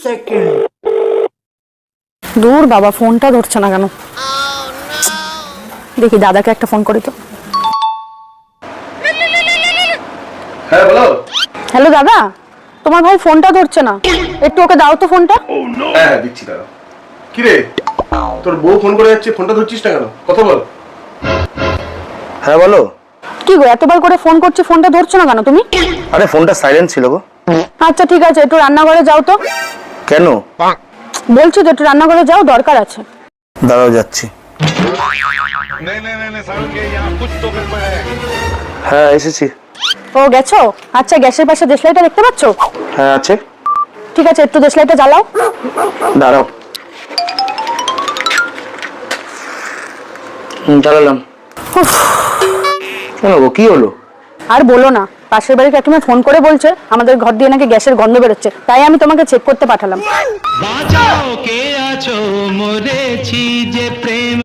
Second. দূর বাবা, ফোনটা ধরছে না কেন? দেখি দাদাকে একটা ফোন করি তো। হ্যাঁ বলো। হ্যালো দাদা, তোমার ভাই ফোনটা ধরছে না, একটু ওকে দাও তো ফোনটা। হ্যাঁ হ্যাঁ দিচ্ছি, দাঁড়াও। কি রে, তোর বউ ফোন করে যাচ্ছে, ফোনটা ধরছিস না কেন? কথা বল। হ্যাঁ বলো। কি গো, এতবার করে ফোন করছি, ফোনটা ধরছো না কেন তুমি? আরে ফোনটা সাইলেন্ট ছিল গো। আচ্ছা ঠিক আছে, একটু রান্নাঘরে যাও তো। কেন? বলছি তো একটু রান্নাঘরে যাও, দরকার আছে। দাঁড়াও যাচ্ছি। হ্যাঁ এসেছি। ও গেছো? আচ্ছা, গ্যাসের পাশে দেশলাইটা দেখতে পাচ্ছো? হ্যাঁ আছে। ঠিক আছে, একটু দেশলাইটা জ্বালাও। দাঁড়াও। চালালাম। কেন গো, কি হলো? আর বলো না, পাশের বাড়ির কাকিমা ফোন করে বলছে আমাদের ঘর দিয়ে নাকি গ্যাসের গন্ধ বেরোচ্ছে, তাই আমি তোমাকে চেক করতে পাঠালাম। বাঁচাও কে আছো, মরেছি যে প্রেম